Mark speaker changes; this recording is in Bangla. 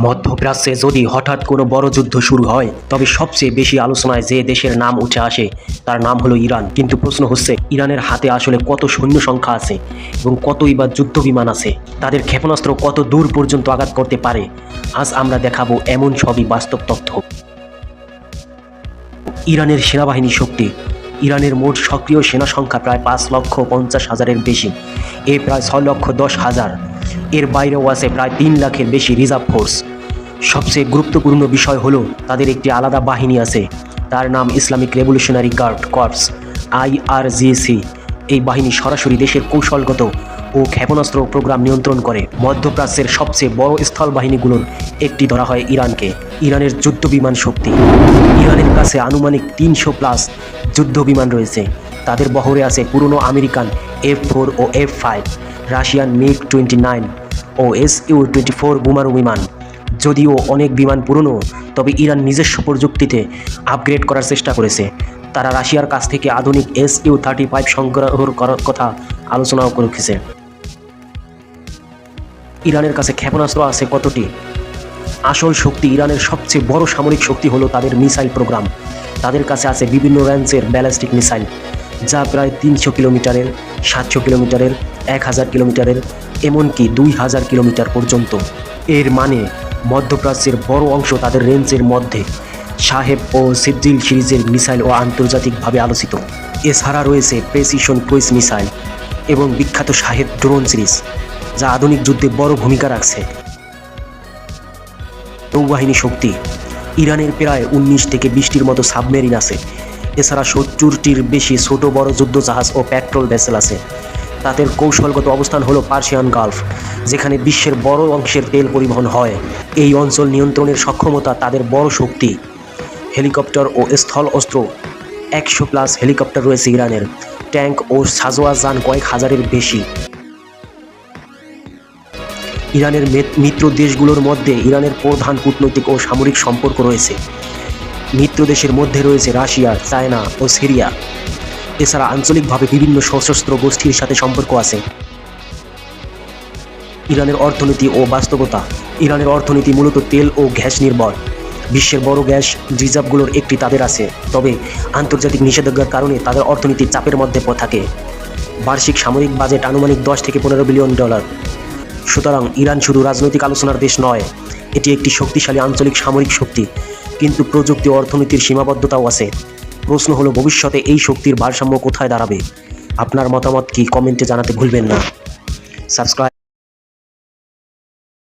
Speaker 1: মধ্যপ্রাচ্যে যদি হঠাৎ কোনো বড় যুদ্ধ শুরু হয় তবে সবচেয়ে বেশি আলোচনায় যে দেশের নাম উঠে আসে তার নাম হলো ইরান। কিন্তু প্রশ্ন হচ্ছে, ইরানের হাতে আসলে কত সৈন্য সংখ্যা আছে এবং কতই বা যুদ্ধ বিমান আছে, তাদের ক্ষেপণাস্ত্র কত দূর পর্যন্ত আঘাত করতে পারে। আজ আমরা দেখাবো এমন সবই বাস্তব তথ্য। ইরানের সেনাবাহিনী শক্তি। ইরানের মোট সক্রিয় সেনা সংখ্যা প্রায় 5,50,000-এর বেশি, প্রায় 6,10,000। এর বাইরেও আছে প্রায় 3 লাখের বেশি রিজার্ভ ফোর্স। সবচেয়ে গুরুত্বপূর্ণ বিষয় হলো তাদের একটি আলাদা বাহিনী আছে, তার নাম Islamic revolutionary guard corps, IRGC। এই বাহিনী সরাসরি দেশের কৌশলগত ও ক্ষেপণাস্ত্র প্রোগ্রাম নিয়ন্ত্রণ করে। মধ্যপ্রাচ্যের সবচেয়ে বড় স্থল বাহিনীগুলোর একটি ধরা হয় ইরানকে। ইরানের যুদ্ধ বিমান শক্তি। ইরানের কাছে আনুমানিক 300+ যুদ্ধ বিমান রয়েছে। তাদের বহরে আছে পুরনো আমেরিকান F-4 ও F-5, রাশিয়ান MiG-29 ও Su-24 বোমারু বিমান। যদিও অনেক বিমান পুরনো, তবে ইরান নিজস্ব প্রযুক্তিতে আপগ্রেড করার চেষ্টা করেছে। তারা রাশিয়ার কাছ থেকে আধুনিক Su-35 সংগ্রহ করার কথা আলোচনাও করেছে। ইরানের কাছে ক্ষেপণাস্ত্র আছে কতটি? আসল শক্তি, ইরানের সবচেয়ে বড় সামরিক শক্তি হলো তাদের মিসাইল প্রোগ্রাম। তাদের কাছে আছে বিভিন্ন রেঞ্জের ব্যালিস্টিক মিসাইল, যা প্রায় 300 কিলোমিটারের, 700 কিলোমিটারের, 1000 কিলোমিটারের, এমনকি 2000 কিলোমিটার পর্যন্ত। এর মানে মধ্যপ্রাচ্যের বড় অংশ তাদের রেঞ্জের মধ্যে। সাহেব ও সিজিল সিরিজের মিসাইল ও আন্তর্জাতিকভাবে আলোচিত। এছাড়া রয়েছে প্রেসিশন ক্রুইজ মিসাইল এবং বিখ্যাত সাহেব ড্রোন সিরিজ, যা আধুনিক যুদ্ধে বড় ভূমিকা রাখছে। নৌবাহিনী শক্তি। ইরানের প্রায় 19 থেকে 20টির মতো সাবমেরিন আছে। এছাড়া 70টির বেশি ছোট বড় যুদ্ধজাহাজ ও পেট্রোল ভেসেল আছে। তাদের কৌশলগত অবস্থান হলো পার্সিয়ান গালফ, যেখানে বিশ্বের বড় অংশের তেল পরিবহন হয়। এই অঞ্চল নিয়ন্ত্রণের সক্ষমতা তাদের বড় শক্তি। হেলিকপ্টার ও স্থল অস্ত্র। 100+ হেলিকপ্টার রয়েছে ইরানের। ট্যাঙ্ক ও সাজোয়া যান কয়েক হাজারের বেশি। ইরানের মিত্র দেশগুলোর মধ্যে ইরানের প্রধান কূটনৈতিক ও সামরিক সম্পর্ক রয়েছে। মিত্র দেশের মধ্যে রয়েছে রাশিয়া, চায়না ও সিরিয়া। এছাড়া আঞ্চলিকভাবে বিভিন্ন সশস্ত্র গোষ্ঠীর সাথে সম্পর্ক আছে। ইরানের অর্থনীতি ও বাস্তবতা। ইরানের অর্থনীতি মূলত তেল ও গ্যাস নির্ভর। বিশ্বের বড় গ্যাস রিজার্ভগুলোর একটি তাদের আছে, তবে আন্তর্জাতিক নিষেধাজ্ঞার কারণে তাদের অর্থনীতি চাপের মধ্যে থাকে। বার্ষিক সামরিক বাজেট আনুমানিক 10 থেকে 15 বিলিয়ন ডলার। সুতরাং ইরান শুধু রাজনৈতিক আলোচনার দেশ নয়, এটি একটি শক্তিশালী আঞ্চলিক সামরিক শক্তি। কিন্তু প্রযুক্তি ও অর্থনীতির সীমাবদ্ধতাও আছে। প্রশ্ন হলো, ভবিষ্যতে এই শক্তির ভারসাম্য কোথায় দাঁড়াবে? আপনার মতামত কি কমেন্টে জানাতে ভুলবেন না। সাবস্ক্রাইব